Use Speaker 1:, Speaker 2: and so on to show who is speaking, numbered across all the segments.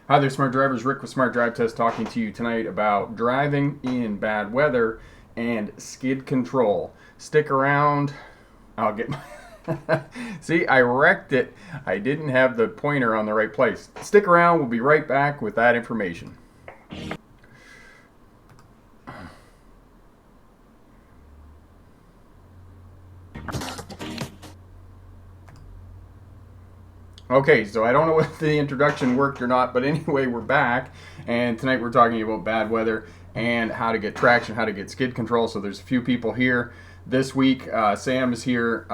Speaker 1: Hi there, Smart Drivers. Rick with Smart Drive Test talking to you tonight about driving in bad weather and skid control. Stick around. I'll get my. See, I wrecked it. I didn't have the pointer on the right place. Stick around. We'll be right back with that information. Okay, so I don't know if the introduction worked or not, but anyway, we're back, and tonight we're talking about bad weather and how to get traction, how to get skid control. So there's a few people here this week. Sam is here,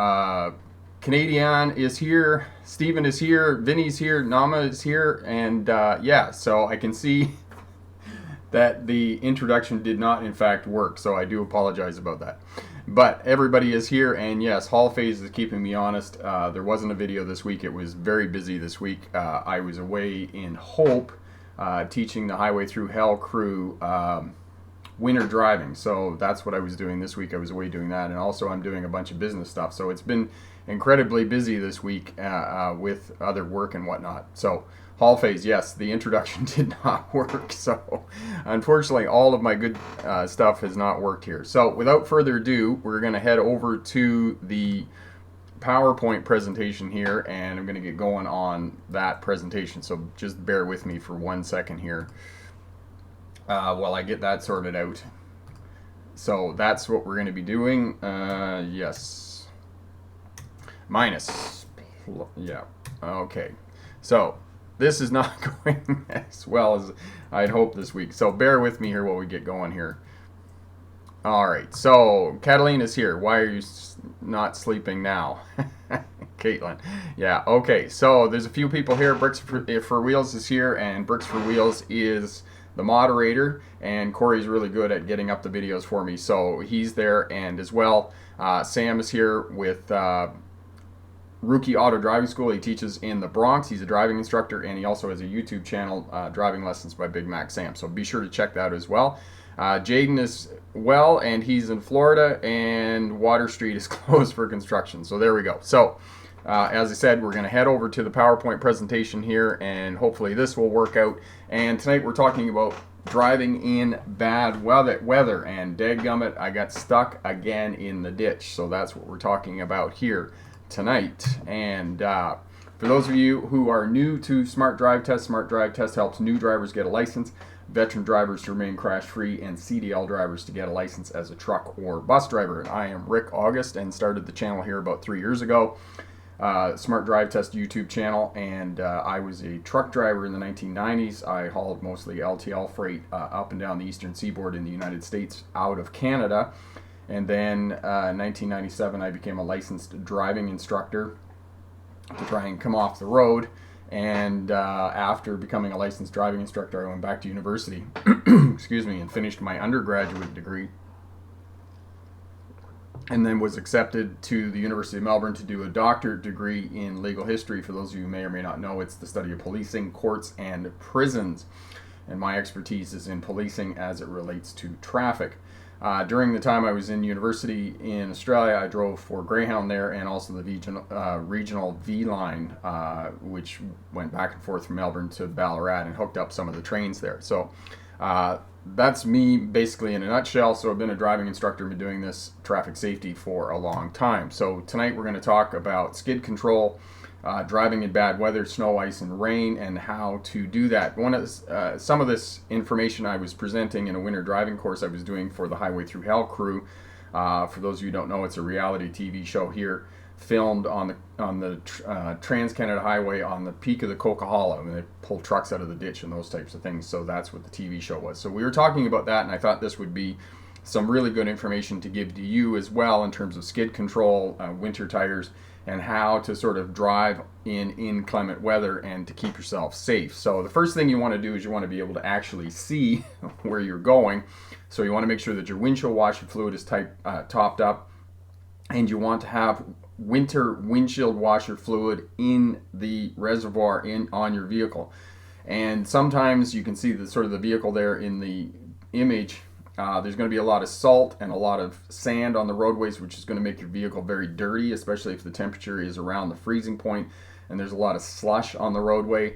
Speaker 1: Canadian is here, Steven is here, Vinny's here, Nama is here, and yeah, so I can see that the introduction did not in fact work, so I do apologize about that. But everybody is here, and yes, Hall Phase is keeping me honest. There wasn't a video this week. It was very busy this week. I was away in Hope teaching the Highway Through Hell crew winter driving. So that's what I was doing this week. I was away doing that, and also I'm doing a bunch of business stuff. So it's been incredibly busy this week with other work and whatnot. So Hall Phase, yes, the introduction did not work. So unfortunately, all of my good stuff has not worked here. So without further ado, we're going to head over to the PowerPoint presentation here, and I'm going to get going on that presentation. So just bear with me for 1 second here while I get that sorted out. So that's what we're going to be doing. Yes. Minus. Yeah. Okay. So this is not going as well as I'd hoped this week. So bear with me here while we get going here. All right. So Catalina's here. Why are you not sleeping now? Caitlin. Yeah. Okay. So there's a few people here. Bricks for Wheels is here, and Bricks for Wheels is the moderator, and Corey's really good at getting up the videos for me, so he's there. And as well, Sam is here with Rookie Auto Driving School. He teaches in the Bronx. He's a driving instructor, and he also has a YouTube channel, Driving Lessons by Big Mac Sam, so be sure to check that as well. Jaden is well, and he's in Florida, and Water Street is closed for construction. So there we go. So as I said, we're going to head over to the PowerPoint presentation here, and hopefully this will work out. And tonight we're talking about driving in bad weather, and dadgummit, I got stuck again in the ditch. So that's what we're talking about here tonight. And for those of you who are new to Smart Drive Test helps new drivers get a license, veteran drivers to remain crash-free, and CDL drivers to get a license as a truck or bus driver. And I am Rick August, and started the channel here about 3 years ago. Smart Drive Test YouTube channel, and I was a truck driver in the 1990s. I hauled mostly LTL freight up and down the eastern seaboard in the United States out of Canada. And then in 1997 I became a licensed driving instructor to try and come off the road. And after becoming a licensed driving instructor, I went back to university excuse me, and finished my undergraduate degree, and then was accepted to the University of Melbourne to do a doctorate degree in legal history. For those of you who may or may not know, it's the study of policing, courts, and prisons. And my expertise is in policing as it relates to traffic. During the time I was in university in Australia, I drove for Greyhound there, and also the regional V line, which went back and forth from Melbourne to Ballarat and hooked up some of the trains there. So that's me basically in a nutshell. So I've been a driving instructor and been doing this traffic safety for a long time. So tonight we're going to talk about skid control, driving in bad weather, snow, ice, and rain, and how to do that. Some of this information I was presenting in a winter driving course I was doing for the Highway Through Hell crew. For those of you who don't know, it's a reality TV show here, filmed on the Trans-Canada Highway on the peak of the Coquihalla, and they pull trucks out of the ditch and those types of things. So that's what the TV show was. So we were talking about that, and I thought this would be some really good information to give to you as well in terms of skid control, winter tires, and how to sort of drive in inclement weather and to keep yourself safe. So the first thing you want to do is you want to be able to actually see where you're going. So you want to make sure that your windshield washer fluid is topped up, and you want to have winter windshield washer fluid in the reservoir on your vehicle. And sometimes you can see the sort of the vehicle there in the image. There's going to be a lot of salt and a lot of sand on the roadways, which is going to make your vehicle very dirty, especially if the temperature is around the freezing point. and there's a lot of slush on the roadway,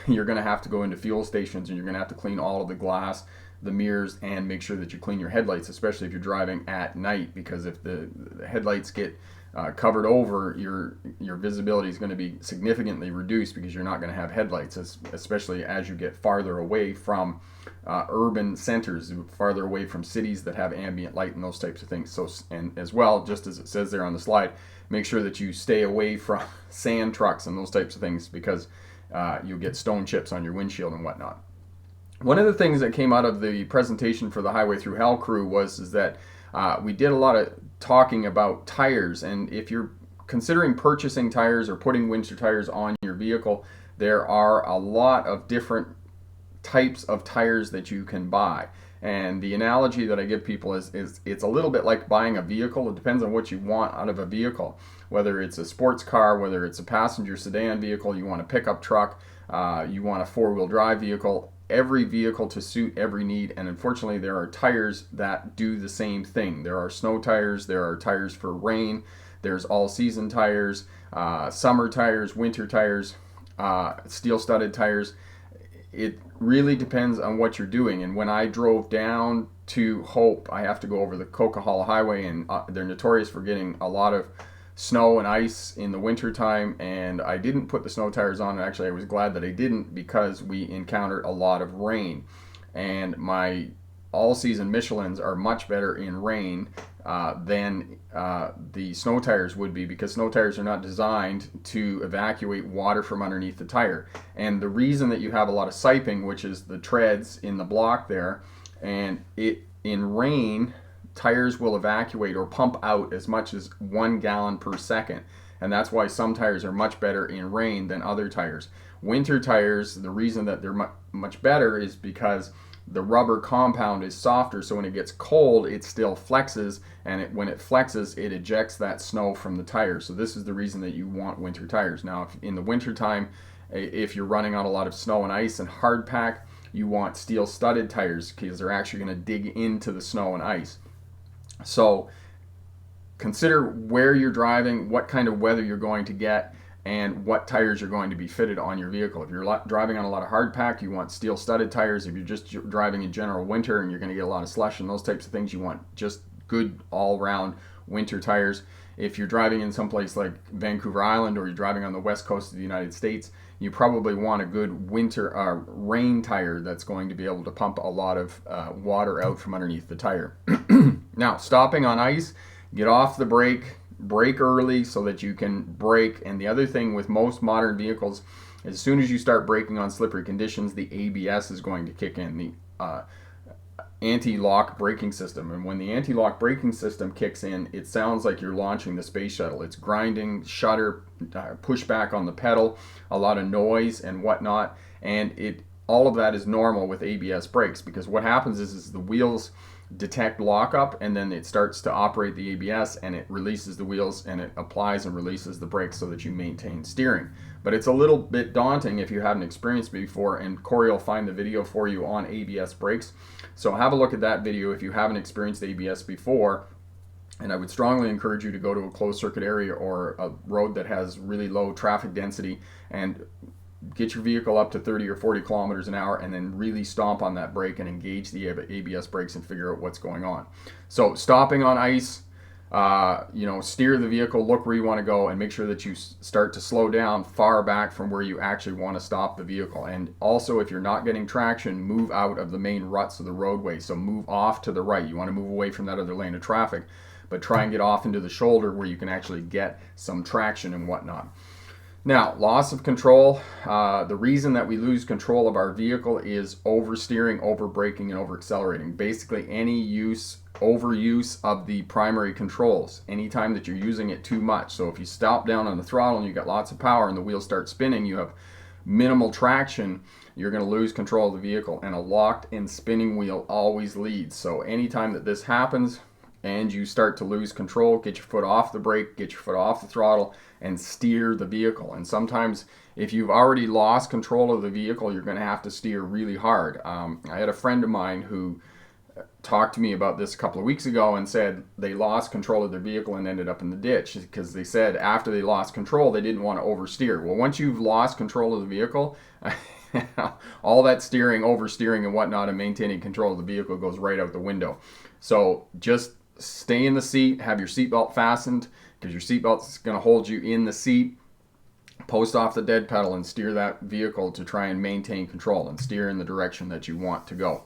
Speaker 1: you're going to have to go into fuel stations, and you're going to have to clean all of the glass, the mirrors, and make sure that you clean your headlights, especially if you're driving at night, because if the headlights get covered over, your visibility is going to be significantly reduced because you're not going to have headlights, especially as you get farther away from urban centers, farther away from cities that have ambient light and those types of things. So, and as well, just as it says there on the slide, make sure that you stay away from sand trucks and those types of things, because you'll get stone chips on your windshield and whatnot. One of the things that came out of the presentation for the Highway Through Hell crew is that we did a lot of talking about tires, and if you're considering purchasing tires or putting winter tires on your vehicle, there are a lot of different types of tires that you can buy. And the analogy that I give people is it's a little bit like buying a vehicle. It depends on what you want out of a vehicle, whether it's a sports car, whether it's a passenger sedan vehicle, you want a pickup truck, you want a four-wheel drive vehicle. Every vehicle to suit every need, and unfortunately there are tires that do the same thing. There are snow tires, there are tires for rain, there's all-season tires, summer tires, winter tires, steel-studded tires. It really depends on what you're doing. And when I drove down to Hope, I have to go over the Coquihalla Highway, and they're notorious for getting a lot of snow and ice in the winter time, and I didn't put the snow tires on. Actually, I was glad that I didn't, because we encountered a lot of rain, and my all-season Michelins are much better in rain than the snow tires would be, because snow tires are not designed to evacuate water from underneath the tire. And the reason that you have a lot of siping, which is the treads in the block there, and in rain, tires will evacuate or pump out as much as 1 gallon per second. And that's why some tires are much better in rain than other tires. Winter tires, the reason that they're much better is because the rubber compound is softer, so when it gets cold, it still flexes, and when it flexes, it ejects that snow from the tire. So this is the reason that you want winter tires. Now, if in the winter time, if you're running on a lot of snow and ice and hard pack, you want steel studded tires, because they're actually going to dig into the snow and ice. So consider where you're driving, what kind of weather you're going to get, and what tires are going to be fitted on your vehicle. If you're driving on a lot of hard pack, you want steel studded tires. If you're just driving in general winter and you're going to get a lot of slush and those types of things, you want just good all-round winter tires. If you're driving in someplace like Vancouver Island, or you're driving on the west coast of the United States, you probably want a good winter rain tire that's going to be able to pump a lot of water out from underneath the tire. Now, stopping on ice, get off the brake early so that you can brake. And the other thing with most modern vehicles, as soon as you start braking on slippery conditions, the ABS is going to kick in, the anti-lock braking system. And when the anti-lock braking system kicks in, it sounds like you're launching the space shuttle. It's grinding, shudder, push back on the pedal, a lot of noise and whatnot. And all of that is normal with ABS brakes, because what happens is the wheels detect lockup, and then it starts to operate the ABS, and it releases the wheels, and it applies and releases the brakes so that you maintain steering. But it's a little bit daunting if you haven't experienced before, and Corey will find the video for you on ABS brakes. So have a look at that video if you haven't experienced ABS before. And I would strongly encourage you to go to a closed circuit area or a road that has really low traffic density, and get your vehicle up to 30 or 40 kilometers an hour, and then really stomp on that brake and engage the ABS brakes and figure out what's going on. So stopping on ice, steer the vehicle, look where you want to go, and make sure that you start to slow down far back from where you actually want to stop the vehicle. And also, if you're not getting traction, move out of the main ruts of the roadway. So move off to the right. You want to move away from that other lane of traffic, but try and get off into the shoulder where you can actually get some traction and whatnot. Now, loss of control. The reason that we lose control of our vehicle is oversteering, over-braking, and over-accelerating. Basically, any overuse of the primary controls, anytime that you're using it too much. So if you stop down on the throttle and you got lots of power and the wheels start spinning, you have minimal traction, you're going to lose control of the vehicle. And a locked and spinning wheel always leads. So anytime that this happens and you start to lose control, get your foot off the brake, get your foot off the throttle, and steer the vehicle. And sometimes if you've already lost control of the vehicle, you're going to have to steer really hard. I had a friend of mine who talked to me about this a couple of weeks ago and said they lost control of their vehicle and ended up in the ditch because they said after they lost control, they didn't want to oversteer. Well, once you've lost control of the vehicle, all that steering, oversteering, and whatnot, and maintaining control of the vehicle goes right out the window. So just stay in the seat, have your seatbelt fastened because your seatbelt is going to hold you in the seat. Post off the dead pedal and steer that vehicle to try and maintain control and steer in the direction that you want to go.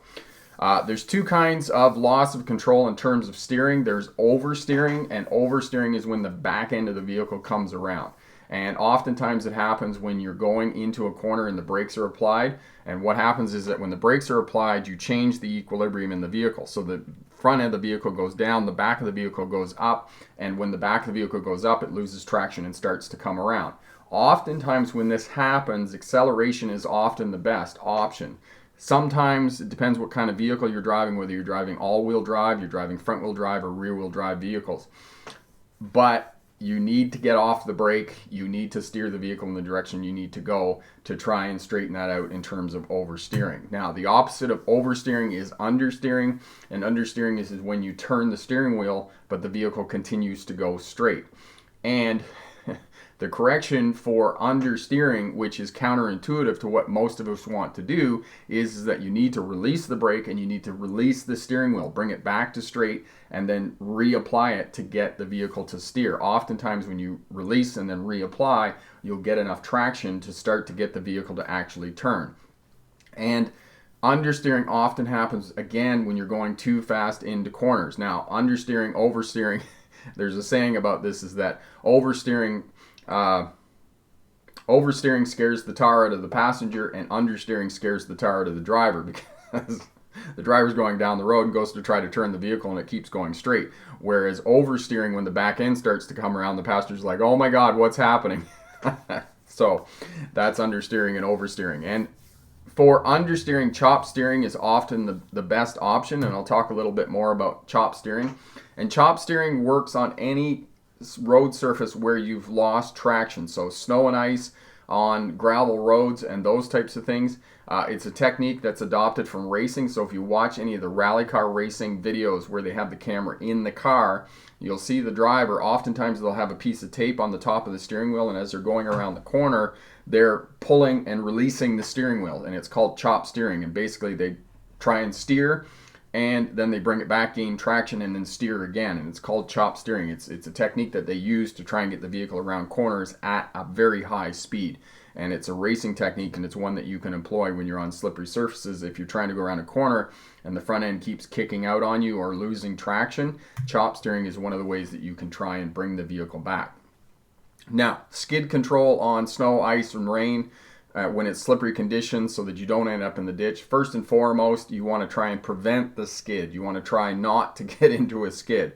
Speaker 1: There's two kinds of loss of control in terms of steering. There's oversteering, and oversteering is when the back end of the vehicle comes around. And oftentimes it happens when you're going into a corner and the brakes are applied. And what happens is that when the brakes are applied, you change the equilibrium in the vehicle. So the front end of the vehicle goes down, the back of the vehicle goes up, and when the back of the vehicle goes up, it loses traction and starts to come around. Oftentimes when this happens, acceleration is often the best option. Sometimes it depends what kind of vehicle you're driving, whether you're driving all-wheel drive, you're driving front-wheel drive, or rear-wheel drive vehicles. But you need to get off the brake. You need to steer the vehicle in the direction you need to go to try and straighten that out in terms of oversteering. Now, the opposite of oversteering is understeering, and understeering is when you turn the steering wheel, but the vehicle continues to go straight. And the correction for understeering, which is counterintuitive to what most of us want to do, is that you need to release the brake and you need to release the steering wheel, bring it back to straight, and then reapply it to get the vehicle to steer. Oftentimes when you release and then reapply, you'll get enough traction to start to get the vehicle to actually turn. And understeering often happens, again, when you're going too fast into corners. Now, understeering, oversteering, there's a saying about this, is that oversteering scares the tar out of the passenger, and understeering scares the tar out of the driver, because the driver's going down the road and goes to try to turn the vehicle and it keeps going straight. Whereas oversteering, when the back end starts to come around, the passenger's like, oh my God, what's happening? So that's understeering and oversteering. And for understeering, chop steering is often the best option, and I'll talk a little bit more about chop steering. And chop steering works on any road surface where you've lost traction, so snow and ice, on gravel roads and those types of things. It's a technique that's adopted from racing, so if you watch any of the rally car racing videos where they have the camera in the car, you'll see the driver, oftentimes they'll have a piece of tape on the top of the steering wheel, and as they're going around the corner, they're pulling and releasing the steering wheel, and it's called chop steering. And basically they try and steer, and then they bring it back, gain traction, and then steer again. And it's called chop steering. It's a technique that they use to try and get the vehicle around corners at a very high speed. And it's a racing technique, and it's one that you can employ when you're on slippery surfaces. If you're trying to go around a corner and the front end keeps kicking out on you or losing traction, chop steering is one of the ways that you can try and bring the vehicle back. Now, skid control on snow, ice, and rain. When it's slippery conditions, so that you don't end up in the ditch. First and foremost, you want to try and prevent the skid. You want to try not to get into a skid.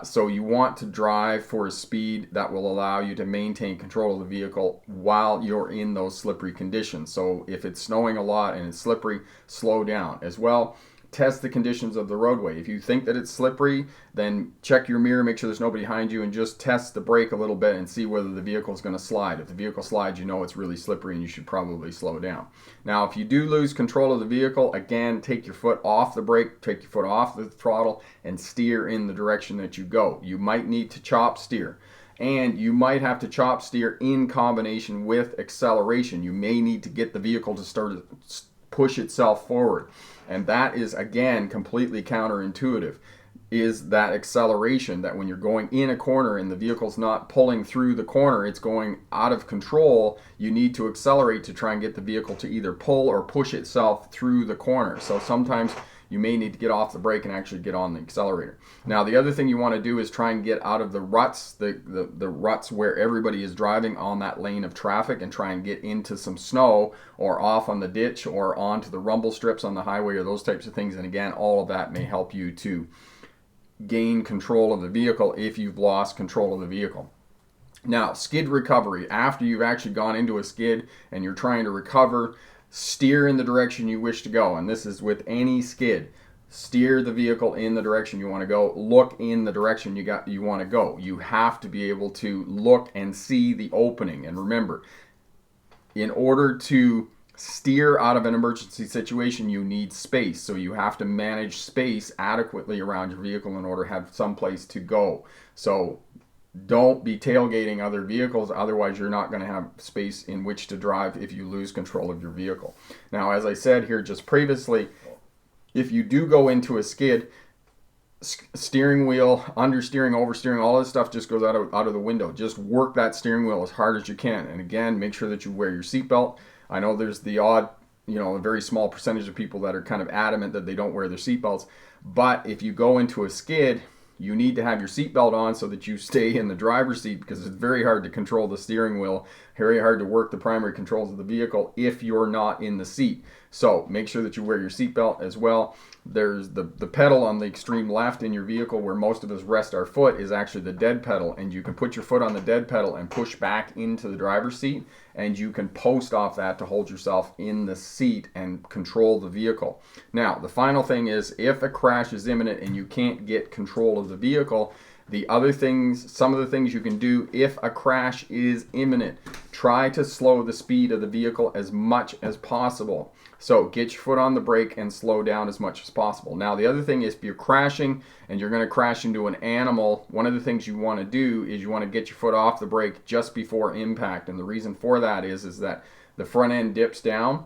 Speaker 1: So you want to drive for a speed that will allow you to maintain control of the vehicle while you're in those slippery conditions. So if it's snowing a lot and it's slippery, slow down. As well, test the conditions of the roadway. If you think that it's slippery, then check your mirror, make sure there's nobody behind you, and just test the brake a little bit and see whether the vehicle is going to slide. If the vehicle slides, you know it's really slippery and you should probably slow down. Now, if you do lose control of the vehicle, again, take your foot off the brake, take your foot off the throttle, and steer in the direction that you go. You might need to chop steer. And you might have to chop steer in combination with acceleration. You may need to get the vehicle to start to push itself forward. And that is, again, completely counterintuitive, is that acceleration, that when you're going in a corner and the vehicle's not pulling through the corner, it's going out of control, you need to accelerate to try and get the vehicle to either pull or push itself through the corner. So sometimes you may need to get off the brake and actually get on the accelerator. Now, the other thing you want to do is try and get out of the ruts, the ruts where everybody is driving on that lane of traffic, and try and get into some snow or off on the ditch or onto the rumble strips on the highway or those types of things. And again, all of that may help you to gain control of the vehicle if you've lost control of the vehicle. Now, skid recovery. After you've actually gone into a skid and you're trying to recover, steer in the direction you wish to go. And this is with any skid. Steer the vehicle in the direction you want to go. Look in the direction you want to go. You have to be able to look and see the opening. And remember, in order to steer out of an emergency situation, you need space. So you have to manage space adequately around your vehicle in order to have some place to go. So don't be tailgating other vehicles, otherwise you're not going to have space in which to drive if you lose control of your vehicle. Now, as I said here just previously, if you do go into a skid, steering wheel, understeering, oversteering, all this stuff just goes out of the window. Just work that steering wheel as hard as you can. And again, make sure that you wear your seatbelt. I know there's the odd, a very small percentage of people that are kind of adamant that they don't wear their seatbelts. But if you go into a skid, you need to have your seatbelt on so that you stay in the driver's seat, because it's very hard to control the steering wheel, very hard to work the primary controls of the vehicle if you're not in the seat. So make sure that you wear your seatbelt as well. There's the pedal on the extreme left in your vehicle where most of us rest our foot is actually the dead pedal, and you can put your foot on the dead pedal and push back into the driver's seat, and you can post off that to hold yourself in the seat and control the vehicle. Now, the final thing is, if a crash is imminent and you can't get control of the vehicle, some of the things you can do if a crash is imminent, try to slow the speed of the vehicle as much as possible. So get your foot on the brake and slow down as much as possible. Now, the other thing is, if you're crashing and you're going to crash into an animal, one of the things you want to do is you want to get your foot off the brake just before impact. And the reason for that is that the front end dips down,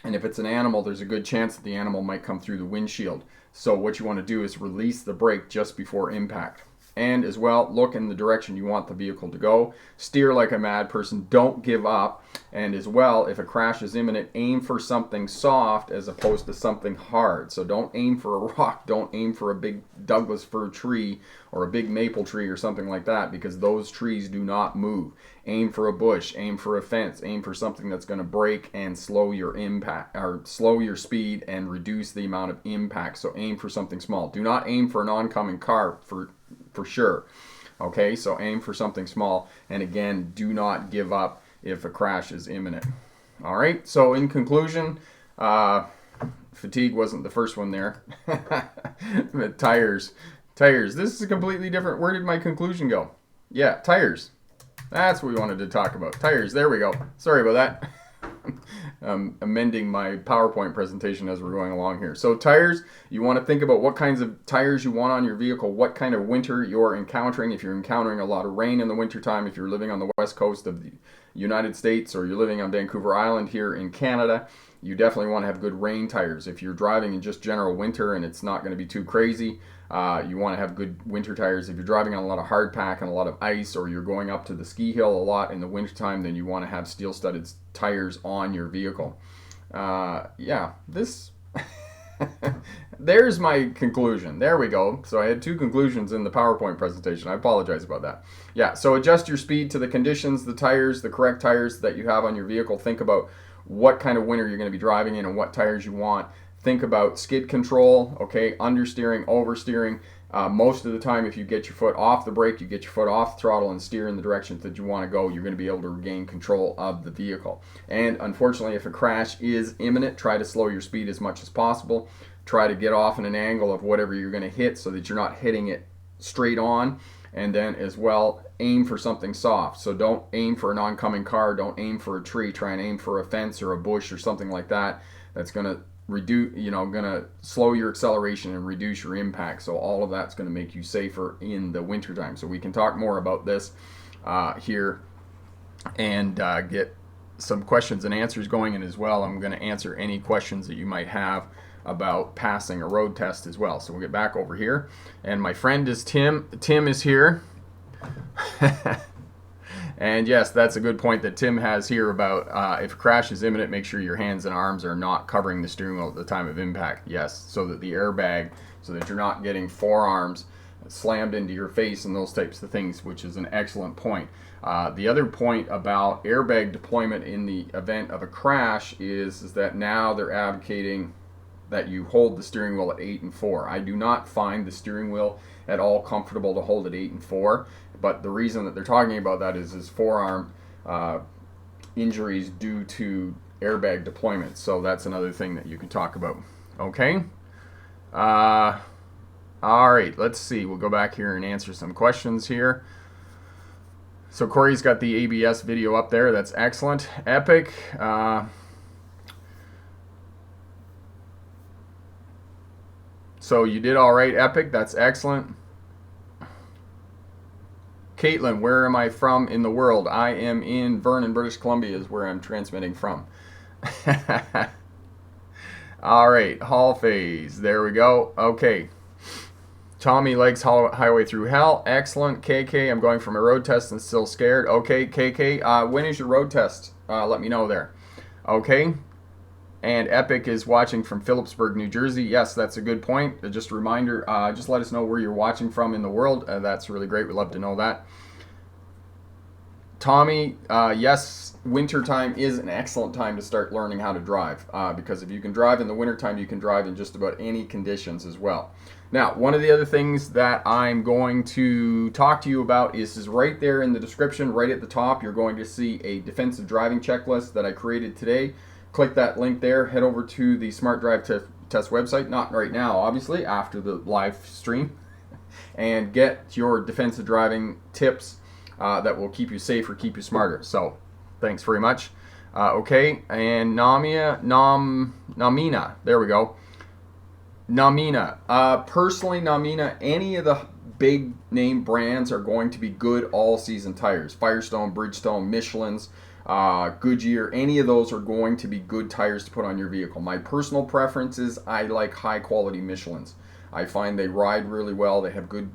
Speaker 1: and if it's an animal, there's a good chance that the animal might come through the windshield. So what you want to do is release the brake just before impact. And as well, look in the direction you want the vehicle to go. Steer like a mad person. Don't give up. And as well, if a crash is imminent, aim for something soft as opposed to something hard. So don't aim for a rock. Don't aim for a big Douglas fir tree or a big maple tree or something like that, because those trees do not move. Aim for a bush. Aim for a fence. Aim for something that's going to break and slow your impact, or slow your speed and reduce the amount of impact. So aim for something small. Do not aim for an oncoming car for sure. Okay, so aim for something small, and again, do not give up if a crash is imminent. All right, so in conclusion, fatigue wasn't the first one there. But tires, this is completely different. Where did my conclusion go? Yeah, tires. That's what we wanted to talk about. Tires, there we go. Sorry about that. Amending my PowerPoint presentation as we're going along here. So tires, you want to think about what kinds of tires you want on your vehicle, what kind of winter you're encountering. If you're encountering a lot of rain in the wintertime, if you're living on the west coast of the United States, or you're living on Vancouver Island here in Canada, you definitely want to have good rain tires. If you're driving in just general winter and it's not going to be too crazy, you want to have good winter tires. If you're driving on a lot of hardpack and a lot of ice, or you're going up to the ski hill a lot in the wintertime, then you want to have steel-studded tires on your vehicle. There's my conclusion. There we go. So I had two conclusions in the PowerPoint presentation. I apologize about that. Yeah, so adjust your speed to the conditions, the tires, the correct tires that you have on your vehicle. Think about what kind of winter you're going to be driving in and what tires you want. Think about skid control, okay, understeering, oversteering. Most of the time, if you get your foot off the brake, you get your foot off the throttle and steer in the direction that you want to go, you're going to be able to regain control of the vehicle. And unfortunately, if a crash is imminent, try to slow your speed as much as possible. Try to get off in an angle of whatever you're going to hit so that you're not hitting it straight on. And then as well, aim for something soft. So don't aim for an oncoming car. Don't aim for a tree. Try and aim for a fence or a bush or something like that. That's going to gonna slow your acceleration and reduce your impact. So all of that's going to make you safer in the wintertime. So we can talk more about this here and get some questions and answers going. And as well, I'm going to answer any questions that you might have about passing a road test as well. So we'll get back over here. And my friend is Tim. Tim is here. And yes, that's a good point that Tim has here about if a crash is imminent, make sure your hands and arms are not covering the steering wheel at the time of impact. Yes, so that the airbag, so that you're not getting forearms slammed into your face and those types of things, which is an excellent point. The other point about airbag deployment in the event of a crash is that now they're advocating that you hold the steering wheel at 8 and 4. I do not find the steering wheel at all comfortable to hold at 8 and 4, but the reason that they're talking about that is forearm injuries due to airbag deployment. So that's another thing that you can talk about. Okay. All right, let's see. We'll go back here and answer some questions here. So Corey's got the ABS video up there. That's excellent. Epic. So you did all right, Epic. That's excellent. Caitlin, where am I from in the world? I am in Vernon, British Columbia is where I'm transmitting from. All right, Hall phase. There we go. Okay. Tommy likes Highway Through Hell. Excellent. KK, I'm going for my road test and still scared. Okay, KK, when is your road test? Let me know there. Okay. And Epic is watching from Phillipsburg, New Jersey. Yes, that's a good point. Just a reminder, just let us know where you're watching from in the world. That's really great. We'd love to know that. Tommy, yes, wintertime is an excellent time to start learning how to drive because if you can drive in the wintertime, you can drive in just about any conditions as well. Now, one of the other things that I'm going to talk to you about is right there in the description, right at the top, you're going to see a defensive driving checklist that I created today. Click that link there, head over to the Smart Drive Test website, not right now, obviously, after the live stream, and get your defensive driving tips that will keep you safe or keep you smarter. So, thanks very much. Okay, and Namina, there we go. Namina. Personally, Namina, any of the big name brands are going to be good all season tires. Firestone, Bridgestone, Michelin's, Goodyear, any of those are going to be good tires to put on your vehicle. My personal preference is I like high quality Michelin's. I find they ride really well, they have good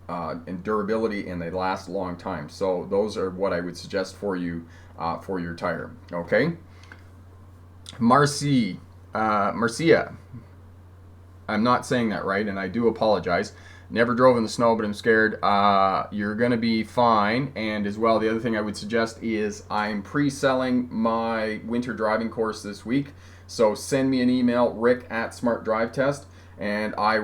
Speaker 1: and durability, and they last a long time. So those are what I would suggest for you for your tire. Okay. Marcia, I'm not saying that right, and I do apologize. Never drove in the snow, but I'm scared. You're going to be fine. And as well, the other thing I would suggest is I'm pre-selling my winter driving course this week. So send me an email, rick@smartdrivetest, and I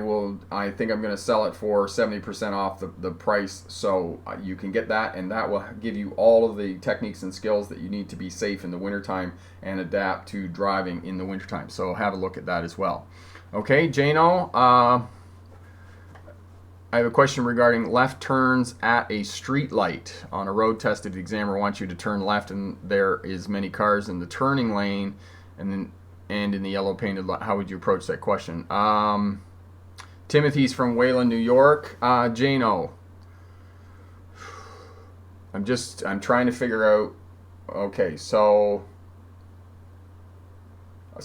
Speaker 1: think I'm going to sell it for 70% off the price. So you can get that, and that will give you all of the techniques and skills that you need to be safe in the wintertime and adapt to driving in the wintertime. So have a look at that as well. Okay, Jano, I have a question regarding left turns at a street light. On a road test, if the examiner wants you to turn left and there is many cars in the turning lane and in the yellow painted light, how would you approach that question? Timothy's from Wayland, New York. Jano, I'm trying to figure out, okay, so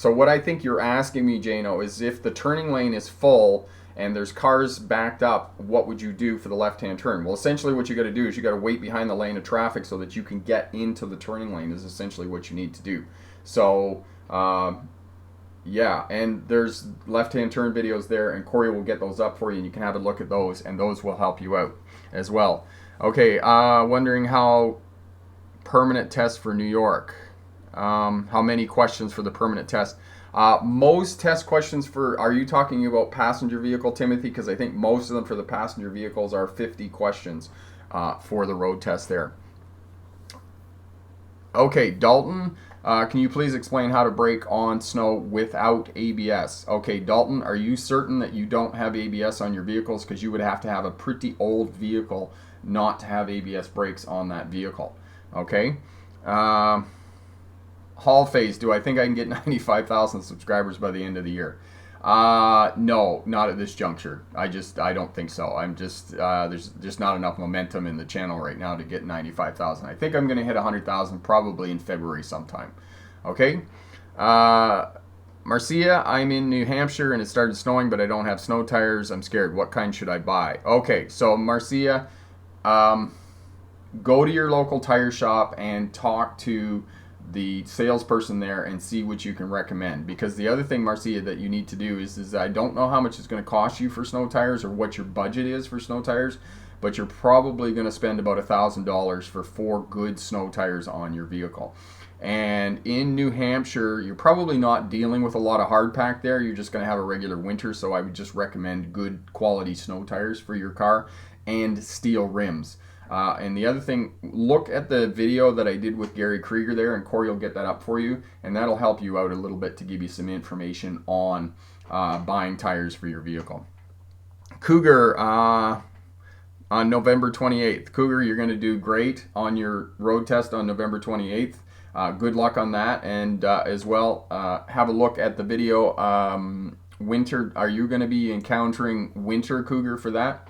Speaker 1: what I think you're asking me, Jano, is if the turning lane is full and there's cars backed up, what would you do for the left-hand turn? Well, essentially what you got to do is you got to wait behind the lane of traffic so that you can get into the turning lane is essentially what you need to do. So, yeah, and there's left-hand turn videos there, and Corey will get those up for you, and you can have a look at those, and those will help you out as well. Okay, wondering how permanent test for New York. How many questions for the permanent test? Most test questions are you talking about passenger vehicle, Timothy? Because I think most of them for the passenger vehicles are 50 questions for the road test there. Okay, Dalton, can you please explain how to brake on snow without ABS? Okay, Dalton, are you certain that you don't have ABS on your vehicles? Because you would have to have a pretty old vehicle not to have ABS brakes on that vehicle. Okay. Hall phase, do I think I can get 95,000 subscribers by the end of the year? No, not at this juncture. I don't think so. There's just not enough momentum in the channel right now to get 95,000. I think I'm going to hit 100,000 probably in February sometime. Okay. Marcia, I'm in New Hampshire and it started snowing, but I don't have snow tires. I'm scared. What kind should I buy? Okay, so Marcia, go to your local tire shop and talk to the salesperson there and see what you can recommend. Because the other thing, Marcia, that you need to do is I don't know how much it's going to cost you for snow tires or what your budget is for snow tires, but you're probably going to spend about $1,000 for 4 good snow tires on your vehicle. And in New Hampshire, you're probably not dealing with a lot of hard pack there. You're just going to have a regular winter, so I would just recommend good quality snow tires for your car and steel rims. And the other thing, look at the video that I did with Gary Krieger there, and Corey will get that up for you, and that'll help you out a little bit to give you some information on buying tires for your vehicle. Cougar, on November 28th. Cougar, you're going to do great on your road test on November 28th. Good luck on that, and as well, have a look at the video winter? Are you going to be encountering winter cougar for that?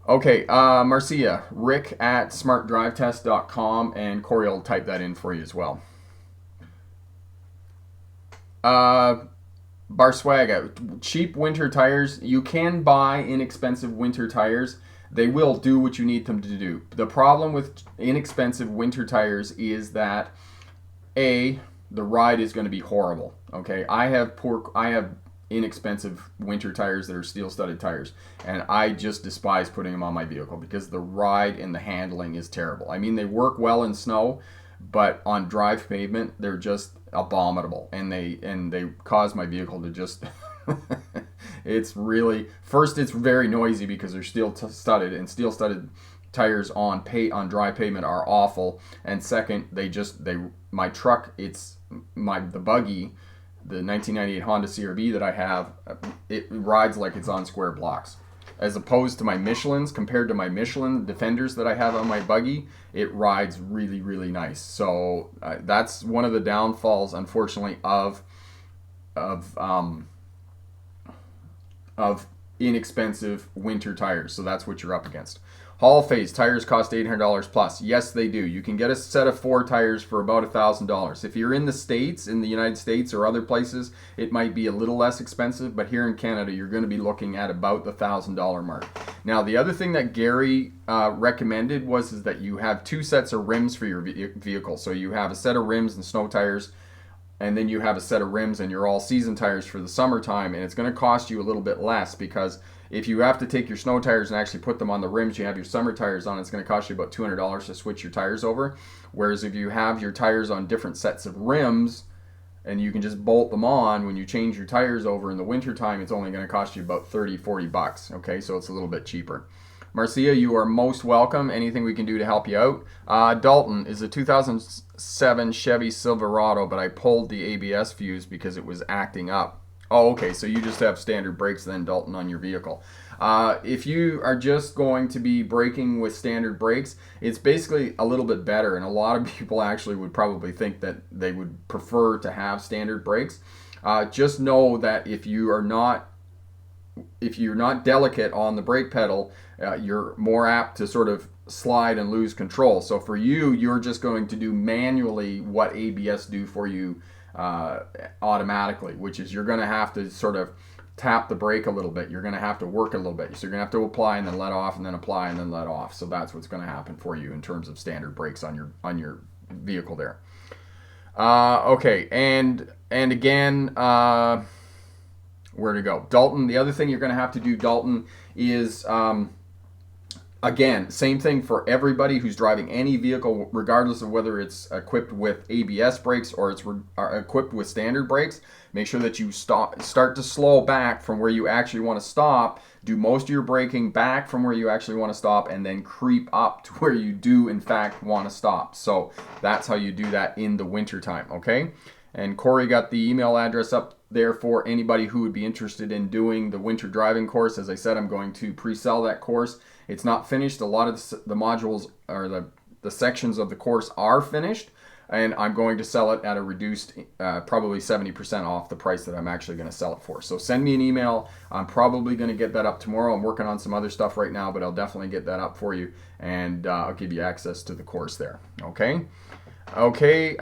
Speaker 1: Okay, Marcia, Rick at smartdrivetest.com, and Corey will type that in for you as well. Barswaga, cheap winter tires. You can buy inexpensive winter tires. They will do what you need them to do. The problem with inexpensive winter tires is that the ride is going to be horrible. Okay, I have inexpensive winter tires that are steel-studded tires, and I just despise putting them on my vehicle because the ride and the handling is terrible. I mean, they work well in snow, but on dry pavement, they're just abominable, and they cause my vehicle to just it's really, first, it's very noisy because they're steel-studded, and steel-studded tires on dry pavement are awful. And second, my truck, the buggy, the 1998 Honda CRV that I have, it rides like it's on square blocks. As opposed to my Michelins, compared to my Michelin Defenders that I have on my buggy, it rides really, really nice. So that's one of the downfalls, unfortunately, of inexpensive winter tires. So that's what you're up against. Hall Phase tires cost $800 plus. Yes, they do. You can get a set of 4 tires for about $1,000. If you're in the States, in the United States or other places, it might be a little less expensive, but here in Canada, you're going to be looking at about the $1,000 mark. Now, the other thing that Gary recommended is that you have 2 sets of rims for your vehicle. So you have a set of rims and snow tires, and then you have a set of rims and your all-season tires for the summertime, and it's going to cost you a little bit less because if you have to take your snow tires and actually put them on the rims, you have your summer tires on, it's going to cost you about $200 to switch your tires over. Whereas if you have your tires on different sets of rims and you can just bolt them on when you change your tires over in the wintertime, it's only going to cost you about $30-40. Okay, so it's a little bit cheaper. Marcia, you are most welcome. Anything we can do to help you out. Dalton is a 2007 Chevy Silverado, but I pulled the ABS fuse because it was acting up. Oh, okay, so you just have standard brakes then, Dalton, on your vehicle. If you are just going to be braking with standard brakes, it's basically a little bit better, and a lot of people actually would probably think that they would prefer to have standard brakes. Just know that if you're not delicate on the brake pedal, you're more apt to sort of slide and lose control. So for you, you're just going to do manually what ABS do for you automatically, which is you're going to have to sort of tap the brake a little bit. You're going to have to work a little bit. So you're going to have to apply and then let off and then apply and then let off. So that's what's going to happen for you in terms of standard brakes on your vehicle there. Okay, and again, where to go? Dalton, the other thing you're going to have to do, Dalton, is again, same thing for everybody who's driving any vehicle, regardless of whether it's equipped with ABS brakes or it's equipped with standard brakes. Make sure that you start to slow back from where you actually want to stop. Do most of your braking back from where you actually want to stop, and then creep up to where you do, in fact, want to stop. So that's how you do that in the wintertime, okay? And Corey got the email address up there for anybody who would be interested in doing the winter driving course. As I said, I'm going to pre-sell that course. It's not finished. A lot of the modules or the sections of the course are finished, and I'm going to sell it at a reduced, probably 70% off the price that I'm actually going to sell it for. So send me an email. I'm probably going to get that up tomorrow. I'm working on some other stuff right now, but I'll definitely get that up for you, and I'll give you access to the course there. Okay? Okay.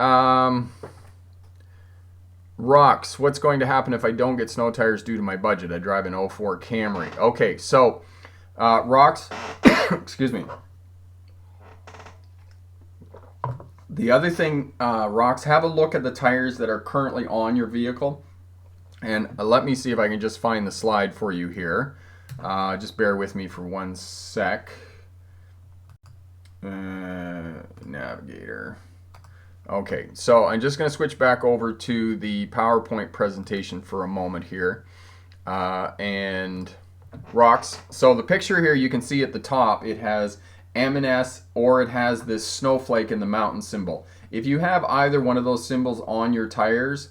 Speaker 1: Rocks, what's going to happen if I don't get snow tires due to my budget? I drive an 04 Camry. Okay, so Rocks, excuse me. The other thing, Rocks, have a look at the tires that are currently on your vehicle. And let me see if I can just find the slide for you here. Just bear with me for one sec. Navigator. Okay, so I'm just going to switch back over to the PowerPoint presentation for a moment here. And Rocks, so the picture here you can see at the top, it has M&S or it has this snowflake in the mountain symbol. If you have either one of those symbols on your tires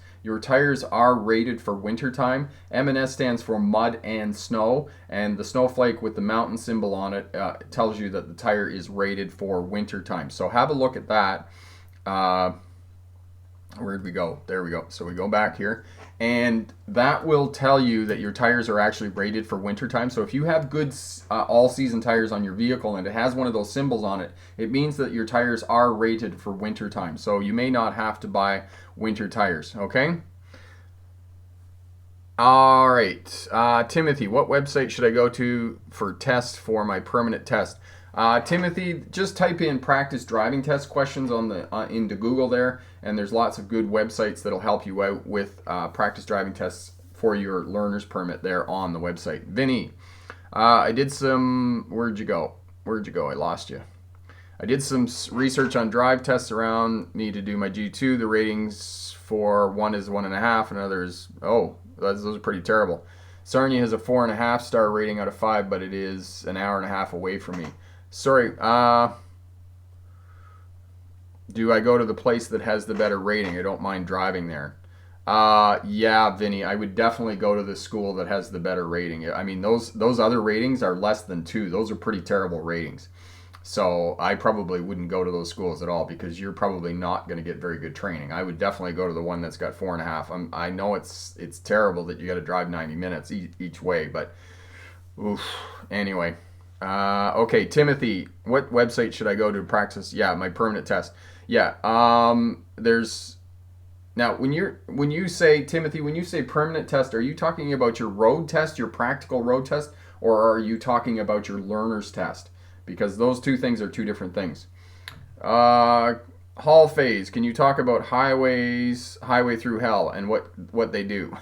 Speaker 1: are rated for wintertime. M&S stands for mud and snow, and the snowflake with the mountain symbol on it tells you that the tire is rated for wintertime. So have a look at that. Where'd we go? There we go. So we go back here, and that will tell you that your tires are actually rated for winter time. So if you have good all-season tires on your vehicle and it has one of those symbols on it, it means that your tires are rated for winter time. So you may not have to buy winter tires, okay? All right, Timothy, what website should I go to for test for my permanent test? Timothy, just type in practice driving test questions on the into Google there, and there's lots of good websites that'll help you out with practice driving tests for your learner's permit there on the website. Vinny, I did some. Where'd you go? Where'd you go? I lost you. I did some research on drive tests around me to do my G2. The ratings for one is 1.5, and another is those are pretty terrible. Sarnia has a 4.5 star rating out of 5, but it is an hour and a half away from me. Sorry, do I go to the place that has the better rating? I don't mind driving there. Yeah, Vinny, I would definitely go to the school that has the better rating. I mean, those other ratings are less than 2. Those are pretty terrible ratings. So I probably wouldn't go to those schools at all because you're probably not going to get very good training. I would definitely go to the one that's got 4.5. I know it's terrible that you got to drive 90 minutes each way, but oof. Anyway. Okay, Timothy, what website should I go to practice? Yeah, my permanent test. Yeah, there's now when you say Timothy, when you say permanent test, are you talking about your road test, your practical road test, or are you talking about your learner's test? Because those two things are two different things. Hall phase. Can you talk about highway through hell and what they do?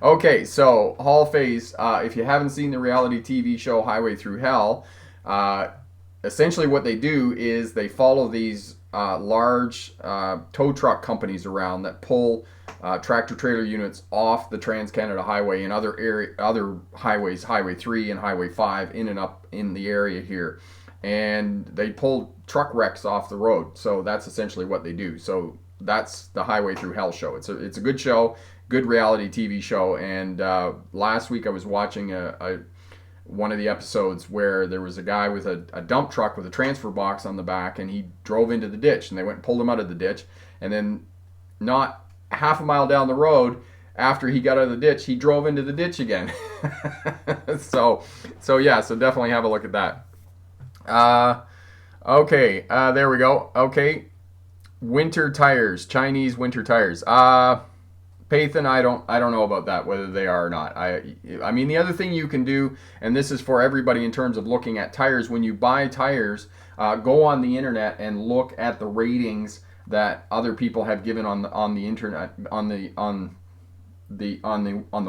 Speaker 1: Okay, so Hall phase. If you haven't seen the reality TV show Highway Through Hell, essentially what they do is they follow these large tow truck companies around that pull tractor trailer units off the Trans-Canada Highway and other highways, Highway 3 and Highway 5, in and up in the area here. And they pull truck wrecks off the road. So that's essentially what they do. So that's the Highway Through Hell show. It's a good show, good reality TV show. And last week I was watching one of the episodes where there was a guy with a dump truck with a transfer box on the back, and he drove into the ditch, and they went and pulled him out of the ditch. And then not half a mile down the road, after he got out of the ditch, he drove into the ditch again. so definitely have a look at that. Okay, there we go. Okay, winter tires, Chinese winter tires. Pathan, I don't know about that, whether they are or not. I mean, the other thing you can do, and this is for everybody in terms of looking at tires, when you buy tires, go on the internet and look at the ratings that other people have given on the internet, on the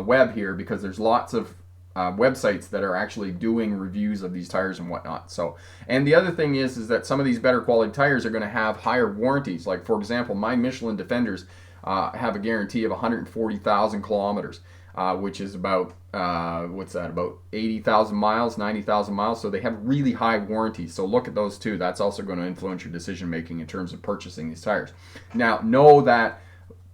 Speaker 1: web here, because there's lots of websites that are actually doing reviews of these tires and whatnot. So, and the other thing is that some of these better quality tires are going to have higher warranties. Like, for example, my Michelin Defenders have a guarantee of 140,000 kilometers, which is about about 80,000 miles, 90,000 miles. So they have really high warranties. So look at those too. That's also going to influence your decision making in terms of purchasing these tires. Now, know that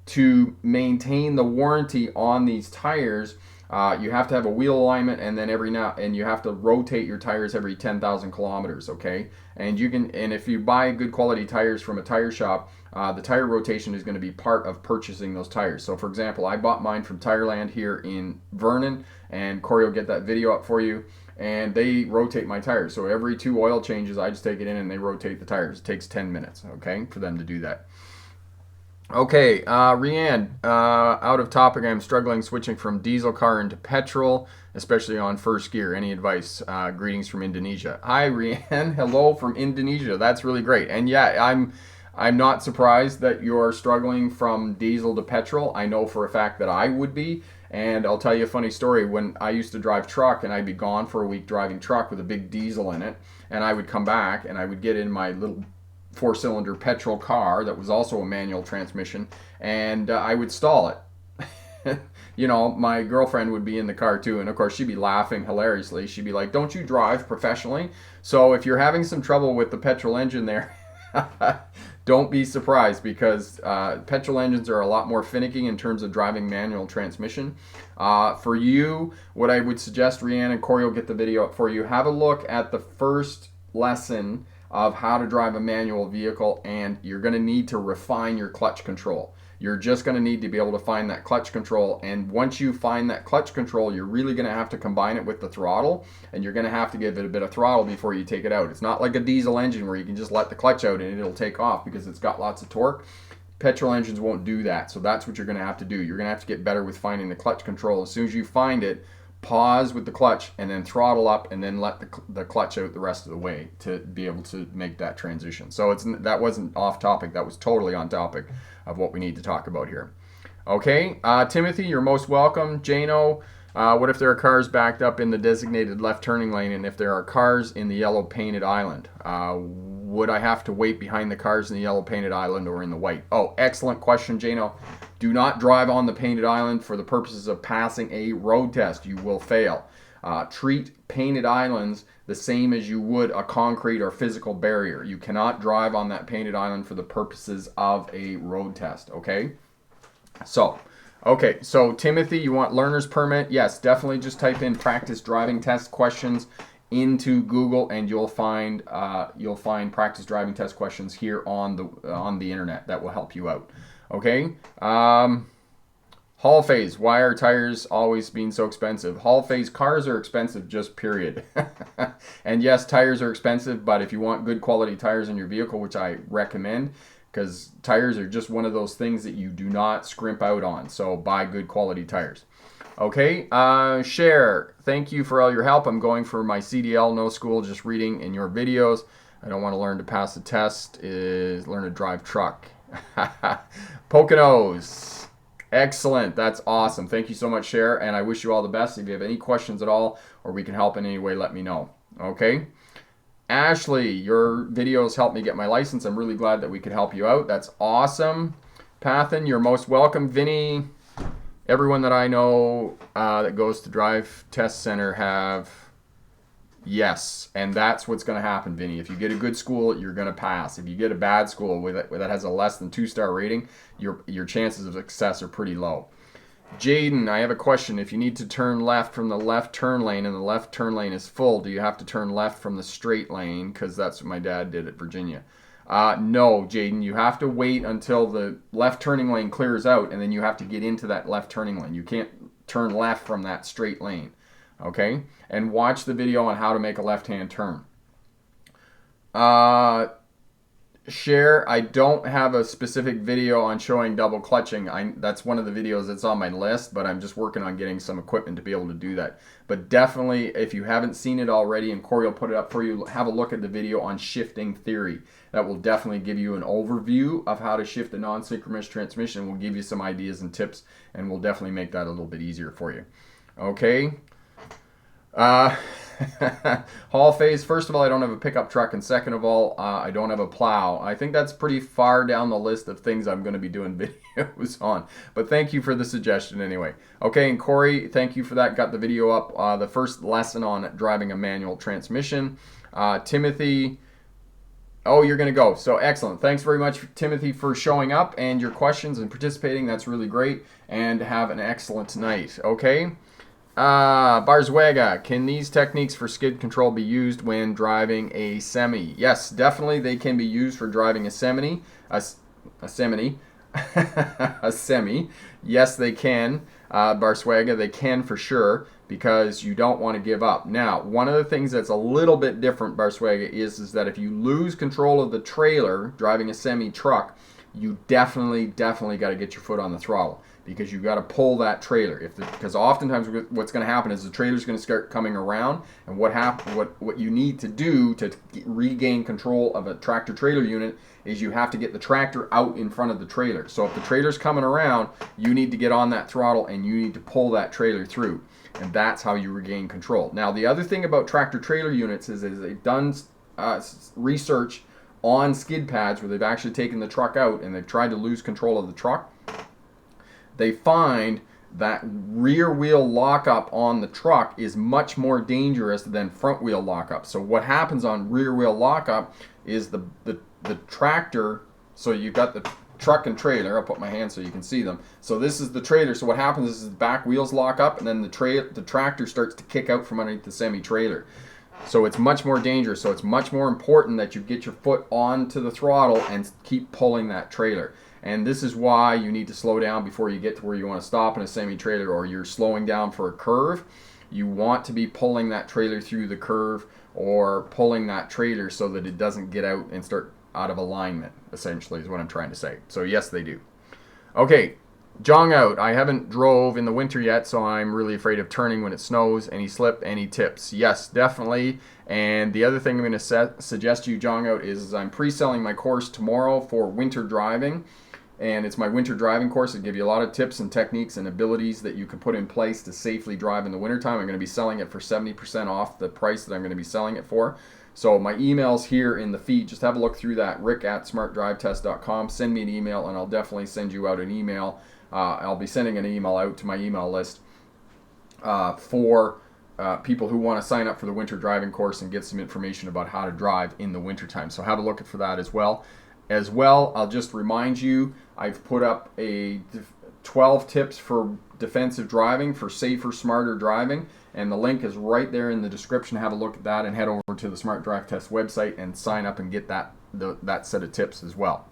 Speaker 1: to maintain the warranty on these tires, you have to have a wheel alignment, and then and you have to rotate your tires every 10,000 kilometers. Okay, and if you buy good quality tires from a tire shop, the tire rotation is going to be part of purchasing those tires. So, for example, I bought mine from Tireland here in Vernon, and Corey will get that video up for you. And they rotate my tires. So every 2 oil changes, I just take it in and they rotate the tires. It takes 10 minutes, okay, for them to do that. Okay, Rianne, out of topic. I'm struggling switching from diesel car into petrol, especially on first gear. Any advice? Greetings from Indonesia. Hi, Rianne. Hello from Indonesia. That's really great. And yeah, I'm not surprised that you're struggling from diesel to petrol. I know for a fact that I would be. And I'll tell you a funny story. When I used to drive truck, and I'd be gone for a week driving truck with a big diesel in it, and I would come back and I would get in my little 4-cylinder petrol car that was also a manual transmission, and I would stall it. You know, my girlfriend would be in the car too, and of course she'd be laughing hilariously. She'd be like, "Don't you drive professionally?" So if you're having some trouble with the petrol engine there, don't be surprised, because petrol engines are a lot more finicky in terms of driving manual transmission. For you, what I would suggest, Rianne, and Corey will get the video up for you, have a look at the first lesson of how to drive a manual vehicle, and you're going to need to refine your clutch control. You're just going to need to be able to find that clutch control, and once you find that clutch control, you're really going to have to combine it with the throttle, and you're going to have to give it a bit of throttle before you take it out. It's not like a diesel engine where you can just let the clutch out and it'll take off because it's got lots of torque. Petrol engines won't do that, so that's what you're going to have to do. You're going to have to get better with finding the clutch control. As soon as you find it, pause with the clutch and then throttle up and then let the clutch out the rest of the way to be able to make that transition. So that wasn't off topic, that was totally on topic of what we need to talk about here. Okay, Timothy, you're most welcome. Jano, what if there are cars backed up in the designated left turning lane and if there are cars in the yellow painted island? Would I have to wait behind the cars in the yellow painted island or in the white? Oh, excellent question, Jano. Do not drive on the painted island for the purposes of passing a road test. You will fail. Treat painted islands the same as you would a concrete or physical barrier. You cannot drive on that painted island for the purposes of a road test, okay? So Timothy, you want learner's permit? Yes, definitely just type in practice driving test questions into Google and you'll find practice driving test questions here on the internet that will help you out. Okay. Hall phase, why are tires always being so expensive? Hall phase, cars are expensive, just period. And yes, tires are expensive, but if you want good quality tires in your vehicle, which I recommend, because tires are just one of those things that you do not scrimp out on. So buy good quality tires. Okay, Cher, thank you for all your help. I'm going for my CDL, no school, just reading in your videos. I don't want to learn to pass the test, is learn to drive truck. Poconos, excellent, that's awesome. Thank you so much, Cher, and I wish you all the best. If you have any questions at all or we can help in any way, let me know. Okay. Ashley, your videos helped me get my license. I'm really glad that we could help you out. That's awesome. Pathan, you're most welcome. Vinny, everyone that I know that goes to Drive Test Center have yes, and that's what's going to happen, Vinny. If you get a good school, you're going to pass. If you get a bad school that has a less than 2-star rating, your chances of success are pretty low. Jaden, I have a question. If you need to turn left from the left turn lane and the left turn lane is full, do you have to turn left from the straight lane? Because that's what my dad did at Virginia. No, Jaden, you have to wait until the left turning lane clears out, and then you have to get into that left turning lane. You can't turn left from that straight lane. Okay? And watch the video on how to make a left-hand turn. Share, I don't have a specific video on showing double clutching. That's one of the videos that's on my list, but I'm just working on getting some equipment to be able to do that. But definitely, if you haven't seen it already, and Corey will put it up for you, have a look at the video on shifting theory. That will definitely give you an overview of how to shift a non-synchronous transmission. We'll give you some ideas and tips, and we'll definitely make that a little bit easier for you. Okay? Hall phase, first of all, I don't have a pickup truck, and second of all, I don't have a plow. I think that's pretty far down the list of things I'm going to be doing videos on, but thank you for the suggestion anyway. Okay, and Corey, thank you for that. Got the video up, the first lesson on driving a manual transmission. Timothy, oh, you're going to go. So excellent. Thanks very much, Timothy, for showing up and your questions and participating. That's really great, and have an excellent night. Okay. Barzwega, can these techniques for skid control be used when driving a semi? Yes, definitely they can be used for driving a semi. A semi. Yes, they can. Barzwega, they can for sure, because you don't want to give up. Now, one of the things that's a little bit different, Barzwega, is that if you lose control of the trailer driving a semi truck, you definitely got to get your foot on the throttle, because you've got to pull that trailer. Because oftentimes what's going to happen is the trailer's going to start coming around, and what you need to do to regain control of a tractor trailer unit is you have to get the tractor out in front of the trailer. So if the trailer's coming around, you need to get on that throttle and you need to pull that trailer through, and that's how you regain control. Now, the other thing about tractor trailer units is they've done research on skid pads where they've actually taken the truck out and they've tried to lose control of the truck. They find that rear wheel lockup on the truck is much more dangerous than front wheel lockup. So what happens on rear wheel lockup is the tractor, so you've got the truck and trailer. I'll put my hand so you can see them. So this is the trailer. So what happens is the back wheels lock up, and then the tractor starts to kick out from underneath the semi-trailer. So it's much more dangerous. So it's much more important that you get your foot onto the throttle and keep pulling that trailer. And this is why you need to slow down before you get to where you want to stop in a semi-trailer, or you're slowing down for a curve. You want to be pulling that trailer through the curve, or pulling that trailer so that it doesn't get out and start out of alignment, essentially, is what I'm trying to say. So yes, they do. Okay, Jong out. I haven't drove in the winter yet, so I'm really afraid of turning when it snows. Any slip, any tips? Yes, definitely. And the other thing I'm going to suggest to you, Jong out, is I'm pre-selling my course tomorrow for winter driving. And it's my winter driving course. It'll give you a lot of tips and techniques and abilities that you can put in place to safely drive in the wintertime. I'm going to be selling it for 70% off the price that I'm going to be selling it for. So my email's here in the feed. Just have a look through that, rick@smartdrivetest.com. Send me an email, and I'll definitely send you out an email. I'll be sending an email out to my email list for people who want to sign up for the winter driving course and get some information about how to drive in the wintertime. So have a look for that as well. I'll just remind you, I've put up a 12 tips for defensive driving, for safer, smarter driving, and the link is right there in the description. Have a look at that and head over to the Smart Drive Test website and sign up and get that set of tips as well.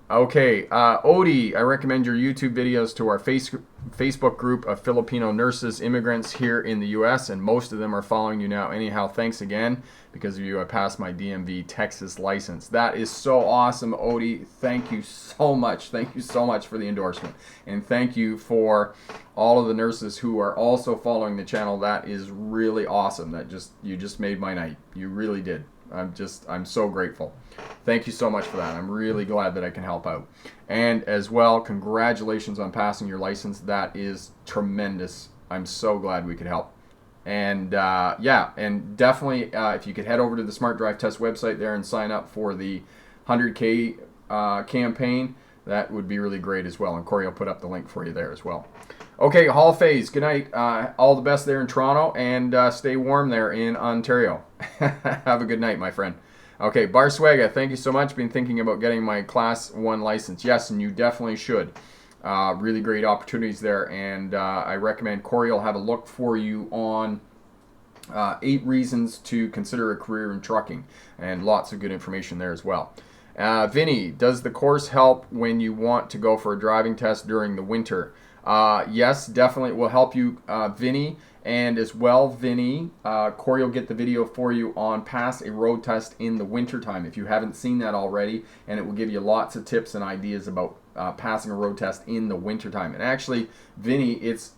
Speaker 1: Okay, Odie, I recommend your YouTube videos to our Facebook group of Filipino nurses, immigrants here in the U.S., and most of them are following you now. Anyhow, thanks again. Because of you, I passed my DMV Texas license. That is so awesome, Odie. Thank you so much. Thank you so much for the endorsement. And thank you for all of the nurses who are also following the channel. That is really awesome. You just made my night. You really did. I'm so grateful. Thank you so much for that. I'm really glad that I can help out. And as well, congratulations on passing your license. That is tremendous. I'm so glad we could help. And yeah, and definitely if you could head over to the Smart Drive Test website there and sign up for the 100K campaign, that would be really great as well. And Corey will put up the link for you there as well. Okay, Hall Phase, good night. All the best there in Toronto, and stay warm there in Ontario. Have a good night, my friend. Okay, Barswega, thank you so much. Been thinking about getting my Class 1 license. Yes, and you definitely should. Really great opportunities there, and I recommend Corey will have a look for you on 8 reasons to consider a career in trucking, and lots of good information there as well. Vinny, does the course help when you want to go for a driving test during the winter? Yes, definitely it will help you, Vinny. And as well, Vinny, Corey will get the video for you on pass a road test in the wintertime if you haven't seen that already, and it will give you lots of tips and ideas about passing a road test in the wintertime. And actually, Vinny, it's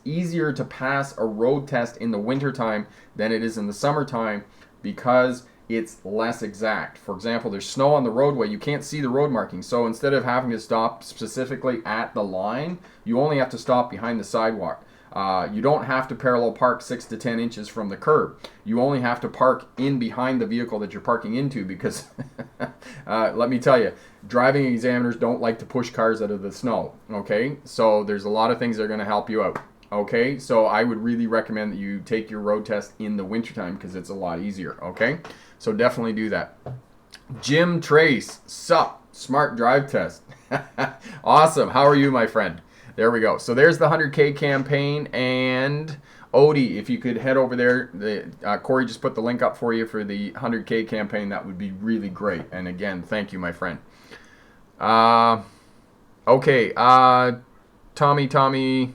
Speaker 1: easier to pass a road test in the wintertime than it is in the summertime because it's less exact. For example, there's snow on the roadway. You can't see the road markings. So instead of having to stop specifically at the line, you only have to stop behind the sidewalk. You don't have to parallel park 6 to 10 inches from the curb. You only have to park in behind the vehicle that you're parking into because, let me tell you, driving examiners don't like to push cars out of the snow, okay? So there's a lot of things that are going to help you out, okay? So I would really recommend that you take your road test in the wintertime because it's a lot easier, okay? So definitely do that. Jim Trace, sup, Smart Drive Test. Awesome. How are you, my friend? There we go. So there's the 100K campaign, and Odie, if you could head over there, Corey just put the link up for you for the 100K campaign. That would be really great. And again, thank you, my friend. Okay, Tommy,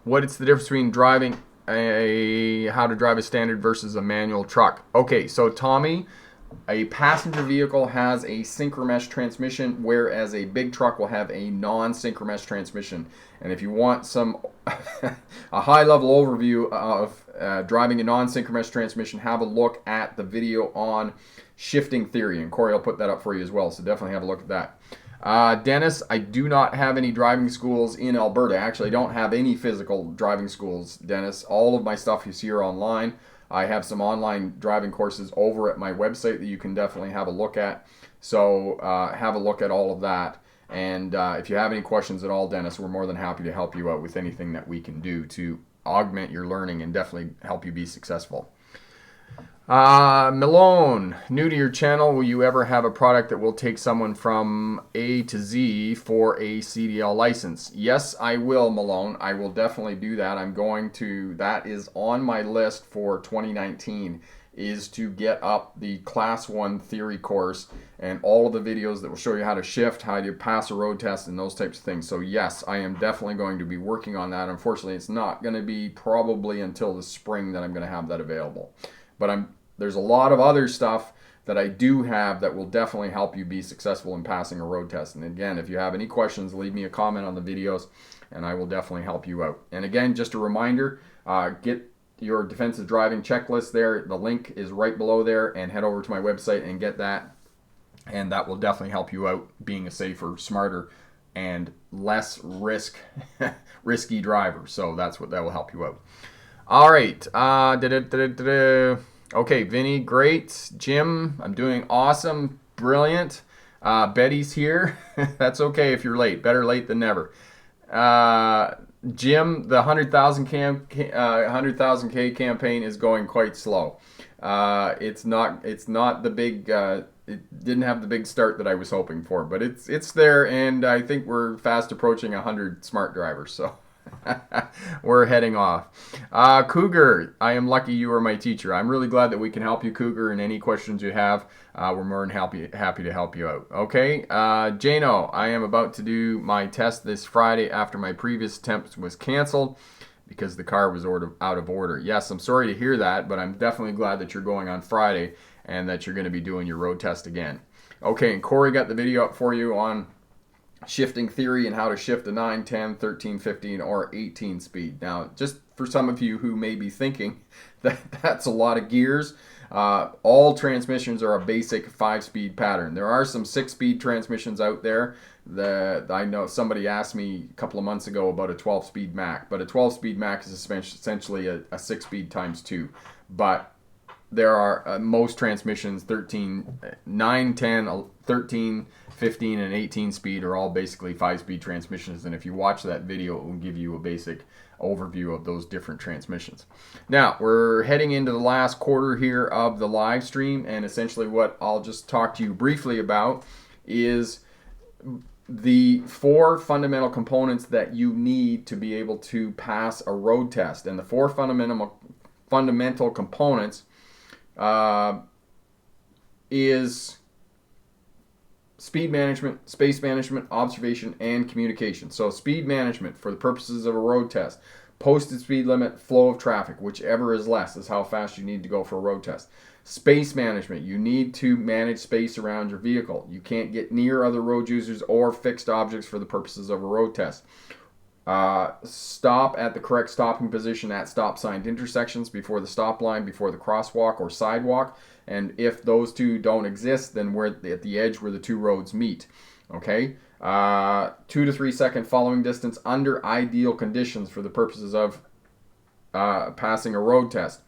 Speaker 1: what is the difference between driving how to drive a standard versus a manual truck? Okay, so Tommy, a passenger vehicle has a synchromesh transmission, whereas a big truck will have a non-synchromesh transmission. And if you want a high-level overview of driving a non-synchromesh transmission, have a look at the video on shifting theory, and Corey will put that up for you as well. So definitely have a look at that. Dennis, I do not have any driving schools in Alberta. Actually, I don't have any physical driving schools, Dennis. All of my stuff is here online. I have some online driving courses over at my website that you can definitely have a look at. So have a look at all of that. And if you have any questions at all, Dennis, we're more than happy to help you out with anything that we can do to augment your learning and definitely help you be successful. Malone, new to your channel, will you ever have a product that will take someone from A to Z for a CDL license? Yes, I will, Malone. I will definitely do that. That is on my list for 2019, is to get up the Class 1 theory course and all of the videos that will show you how to shift, how to pass a road test, and those types of things. So yes, I am definitely going to be working on that. Unfortunately, it's not going to be probably until the spring that I'm going to have that available. But there's a lot of other stuff that I do have that will definitely help you be successful in passing a road test. And again, if you have any questions, leave me a comment on the videos and I will definitely help you out. And again, just a reminder, get your defensive driving checklist there. The link is right below there, and head over to my website and get that. And that will definitely help you out being a safer, smarter, and less risky driver. So that will help you out. All right. Okay, Vinny, great. Jim, I'm doing awesome. Brilliant. Betty's here. That's okay if you're late. Better late than never. Jim, the 100,000K campaign is going quite slow. It's not the big. It didn't have the big start that I was hoping for, but it's there, and I think we're fast approaching 100 smart drivers. So. We're heading off. Cougar, I am lucky you are my teacher. I'm really glad that we can help you, Cougar, and any questions you have, we're more than happy to help you out. Okay, Jano, I am about to do my test this Friday after my previous attempt was canceled because the car was out of order. Yes, I'm sorry to hear that, but I'm definitely glad that you're going on Friday and that you're going to be doing your road test again. Okay, and Corey got the video up for you on shifting theory and how to shift a 9, 10, 13, 15, or 18 speed. Now, just for some of you who may be thinking that that's a lot of gears, all transmissions are a basic 5-speed pattern. There are some 6-speed transmissions out there. I know somebody asked me a couple of months ago about a 12-speed Mac, but a 12-speed Mac is essentially a 6-speed times 2. But there are most transmissions 9, 10, 13, 15, and 18 speed are all basically 5-speed transmissions, and if you watch that video, it will give you a basic overview of those different transmissions. Now, we're heading into the last quarter here of the live stream, and essentially what I'll just talk to you briefly about is the 4 fundamental components that you need to be able to pass a road test. And the 4 fundamental components is speed management, space management, observation, and communication. So speed management for the purposes of a road test. Posted speed limit, flow of traffic, whichever is less is how fast you need to go for a road test. Space management, you need to manage space around your vehicle. You can't get near other road users or fixed objects for the purposes of a road test. Stop at the correct stopping position at stop signed intersections, before the stop line, before the crosswalk or sidewalk, and if those two don't exist, then we're at the edge where the 2 roads meet. Okay, 2 to 3 second following distance under ideal conditions for the purposes of passing a road test.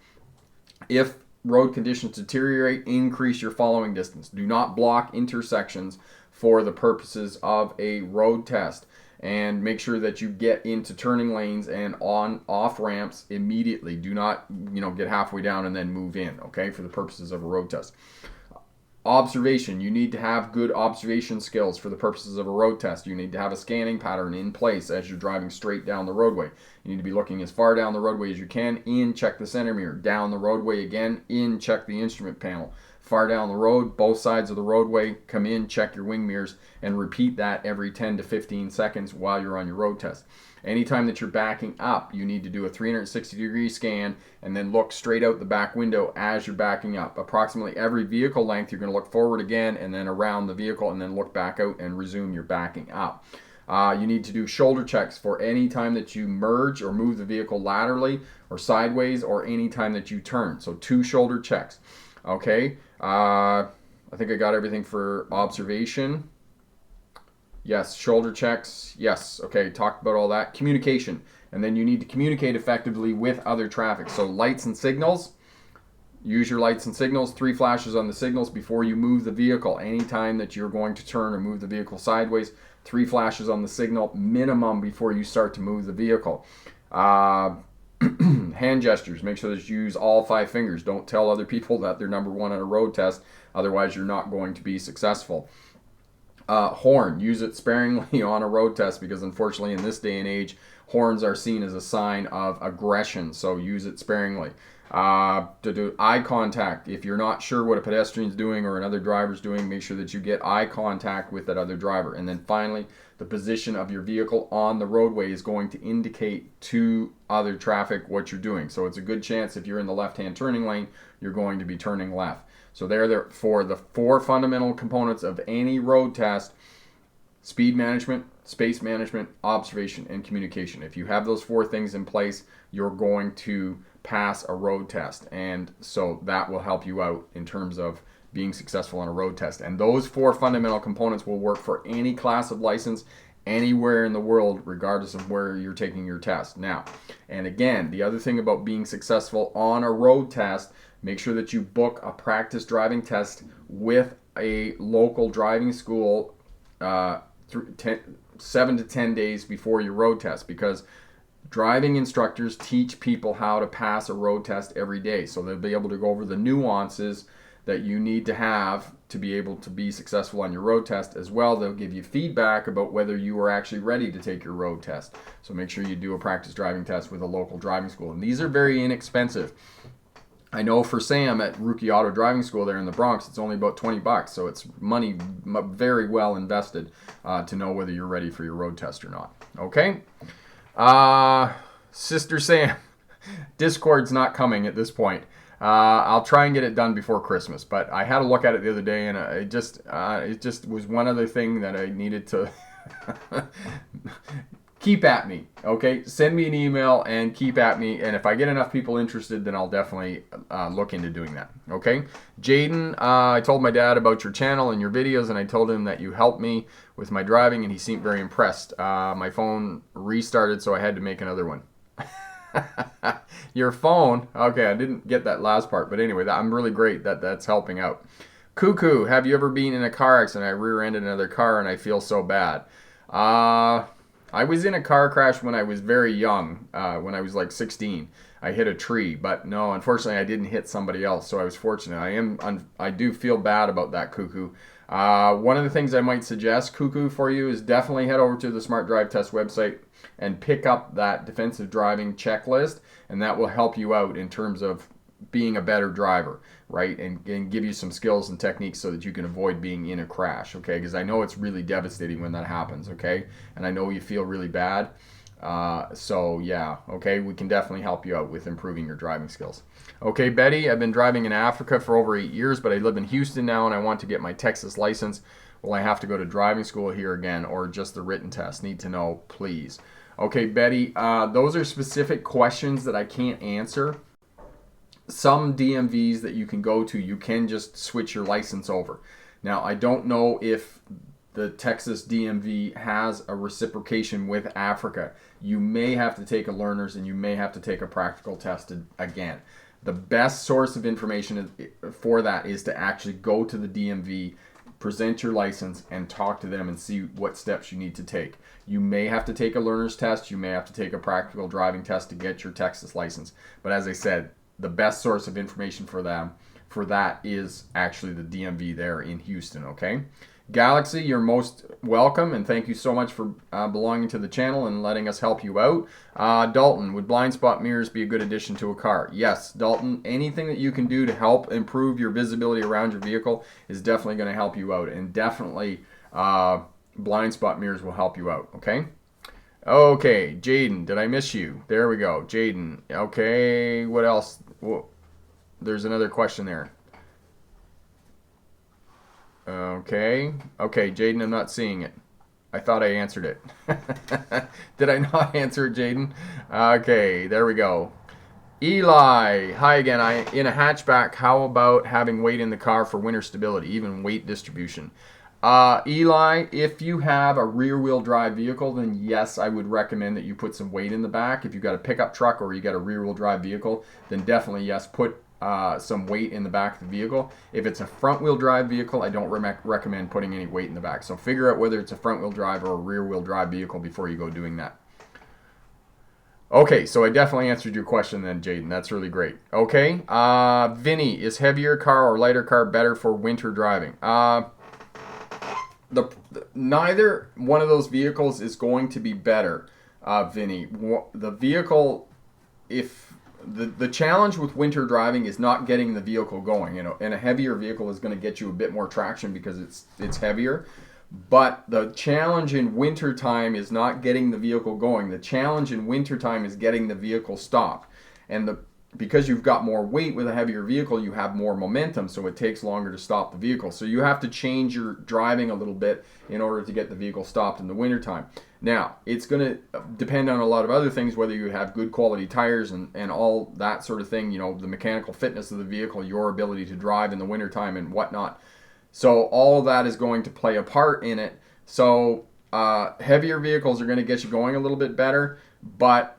Speaker 1: If road conditions deteriorate, increase your following distance. Do not block intersections for the purposes of a road test. And make sure that you get into turning lanes and off ramps immediately. Do not, get halfway down and then move in, okay, for the purposes of a road test. Observation, you need to have good observation skills for the purposes of a road test. You need to have a scanning pattern in place as you're driving straight down the roadway. You need to be looking as far down the roadway as you can. In, check the center mirror. Down the roadway again. In, check the instrument panel. Far down the road, both sides of the roadway, come in, check your wing mirrors, and repeat that every 10 to 15 seconds while you're on your road test. Anytime that you're backing up, you need to do a 360-degree scan and then look straight out the back window as you're backing up. Approximately every vehicle length, you're going to look forward again and then around the vehicle and then look back out and resume your backing up. You need to do shoulder checks for any time that you merge or move the vehicle laterally or sideways, or any time that you turn. So 2 shoulder checks. Okay, I think I got everything for observation. Yes, shoulder checks. Yes, okay, talked about all that. Communication, and then you need to communicate effectively with other traffic. So lights and signals, use your lights and signals, 3 flashes on the signals before you move the vehicle. Anytime that you're going to turn or move the vehicle sideways, 3 flashes on the signal minimum before you start to move the vehicle. Hand gestures. Make sure that you use all 5 fingers. Don't tell other people that they're number 1 on a road test. Otherwise, you're not going to be successful. Horn. Use it sparingly on a road test because unfortunately in this day and age, horns are seen as a sign of aggression. So use it sparingly. To do eye contact. If you're not sure what a pedestrian's doing or another driver's doing, make sure that you get eye contact with that other driver. And then finally, the position of your vehicle on the roadway is going to indicate to other traffic what you're doing. So it's a good chance if you're in the left-hand turning lane, you're going to be turning left. So they're for the 4 fundamental components of any road test: speed management, space management, observation, and communication. If you have those 4 things in place, you're going to pass a road test. And so that will help you out in terms of being successful on a road test. And those 4 fundamental components will work for any class of license anywhere in the world, regardless of where you're taking your test. Now, and again, the other thing about being successful on a road test, make sure that you book a practice driving test with a local driving school 7 to 10 days before your road test, because driving instructors teach people how to pass a road test every day. So they'll be able to go over the nuances that you need to have to be able to be successful on your road test. As well, they'll give you feedback about whether you are actually ready to take your road test. So make sure you do a practice driving test with a local driving school. And these are very inexpensive. I know for Sam at Rookie Auto Driving School there in the Bronx, it's only about $20. So it's money very well invested to know whether you're ready for your road test or not. Okay? Sister Sam, Discord's not coming at this point. I'll try and get it done before Christmas, but I had a look at it the other day, and it just was one other thing that I needed to keep at me. Okay, send me an email and keep at me, and if I get enough people interested, then I'll definitely look into doing that. Okay, Jaden, I told my dad about your channel and your videos, and I told him that you helped me with my driving, and he seemed very impressed. My phone restarted, so I had to make another one. Your phone. Okay, I didn't get that last part, but anyway, I'm really great that's helping out. Cuckoo, have you ever been in a car accident? I rear-ended another car and I feel so bad. I was in a car crash when I was very young, when I was like 16. I hit a tree, but no, unfortunately I didn't hit somebody else, so I was fortunate. I do feel bad about that, Cuckoo. One of the things I might suggest, Cuckoo, for you is definitely head over to the Smart Drive Test website and pick up that defensive driving checklist, and that will help you out in terms of being a better driver, right? And give you some skills and techniques so that you can avoid being in a crash, okay? Because I know it's really devastating when that happens, okay? And I know you feel really bad. So yeah, okay, we can definitely help you out with improving your driving skills. Okay, Betty, I've been driving in Africa for over 8 years, but I live in Houston now and I want to get my Texas license. Will I have to go to driving school here again or just the written test? Need to know, please. Okay, Betty, those are specific questions that I can't answer. Some DMVs that you can go to, you can just switch your license over. Now, I don't know if the Texas DMV has a reciprocation with Africa. You may have to take a learner's and you may have to take a practical test again. The best source of information for that is to actually go to the DMV, present your license, and talk to them and see what steps you need to take. You may have to take a learner's test. You may have to take a practical driving test to get your Texas license. But as I said, the best source of information for that is actually the DMV there in Houston, okay? Galaxy, you're most welcome, and thank you so much for belonging to the channel and letting us help you out. Dalton, would blind spot mirrors be a good addition to a car? Yes, Dalton, anything that you can do to help improve your visibility around your vehicle is definitely going to help you out, and definitely blind spot mirrors will help you out, okay? Okay, Jaden, did I miss you? There we go, Jaden. Okay, what else? Whoa. There's another question there. Okay, Jaden, I'm not seeing it. I thought I answered it. Did I not answer it, Jaden? Okay, there we go. Eli, hi again. In a hatchback, how about having weight in the car for winter stability, even weight distribution? Eli, if you have a rear-wheel drive vehicle, then yes, I would recommend that you put some weight in the back. If you've got a pickup truck or you got a rear-wheel drive vehicle, then definitely yes, put some weight in the back of the vehicle. If it's a front-wheel drive vehicle, I don't recommend putting any weight in the back. So figure out whether it's a front-wheel drive or a rear-wheel drive vehicle before you go doing that. Okay, so I definitely answered your question then, Jaden. That's really great. Okay, Vinny, is heavier car or lighter car better for winter driving? Neither one of those vehicles is going to be better, Vinny. The vehicle, if the challenge with winter driving is not getting the vehicle going, and a heavier vehicle is going to get you a bit more traction because it's heavier. But the challenge in wintertime is not getting the vehicle going. The challenge in wintertime is getting the vehicle stopped. And because you've got more weight with a heavier vehicle, you have more momentum, so it takes longer to stop the vehicle. So you have to change your driving a little bit in order to get the vehicle stopped in the wintertime. Now, it's going to depend on a lot of other things, whether you have good quality tires and all that sort of thing, the mechanical fitness of the vehicle, your ability to drive in the wintertime and whatnot. So all of that is going to play a part in it. So heavier vehicles are going to get you going a little bit better, but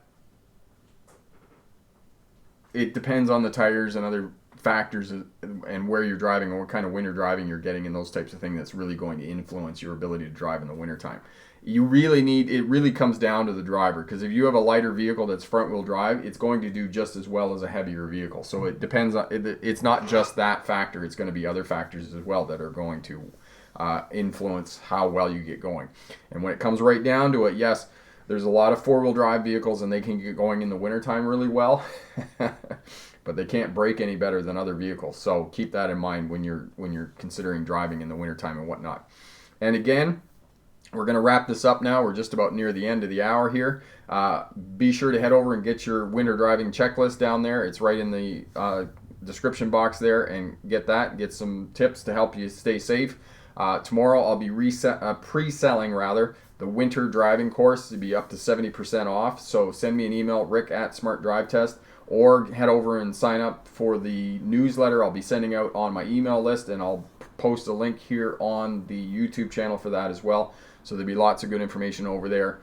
Speaker 1: it depends on the tires and other factors and where you're driving and what kind of winter driving you're getting and those types of things that's really going to influence your ability to drive in the wintertime. It really comes down to the driver, because if you have a lighter vehicle that's front wheel drive, it's going to do just as well as a heavier vehicle. So it depends on it's not just that factor, it's going to be other factors as well that are going to influence how well you get going. And when it comes right down to it, yes, there's a lot of four-wheel drive vehicles and they can get going in the wintertime really well, but they can't brake any better than other vehicles. So keep that in mind when you're considering driving in the wintertime and whatnot. And again, we're going to wrap this up now. We're just about near the end of the hour here. Be sure to head over and get your winter driving checklist down there. It's right in the description box there, and get that. Get some tips to help you stay safe. Tomorrow I'll be pre-selling the winter driving course to be up to 70% off. So send me an email, rick@smartdrivetest, or head over and sign up for the newsletter I'll be sending out on my email list, and I'll post a link here on the YouTube channel for that as well. So there'll be lots of good information over there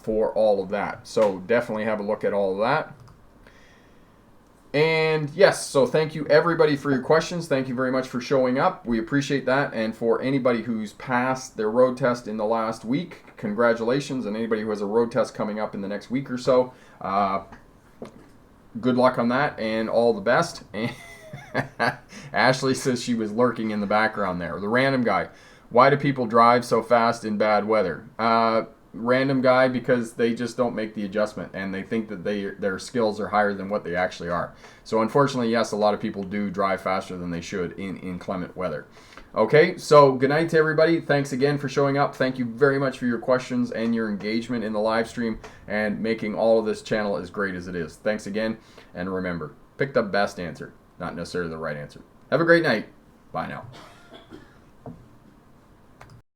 Speaker 1: for all of that. So definitely have a look at all of that. And yes, so thank you everybody for your questions. Thank you very much for showing up. We appreciate that. And for anybody who's passed their road test in the last week, congratulations. And anybody who has a road test coming up in the next week or so, good luck on that and all the best. Ashley says she was lurking in the background there. The random guy. Why do people drive so fast in bad weather? Random guy, because they just don't make the adjustment and they think that their skills are higher than what they actually are. So unfortunately, yes, a lot of people do drive faster than they should in inclement weather. Okay, so good night to everybody. Thanks again for showing up. Thank you very much for your questions and your engagement in the live stream and making all of this channel as great as it is. Thanks again, and remember, pick the best answer, not necessarily the right answer. Have a great night. Bye now.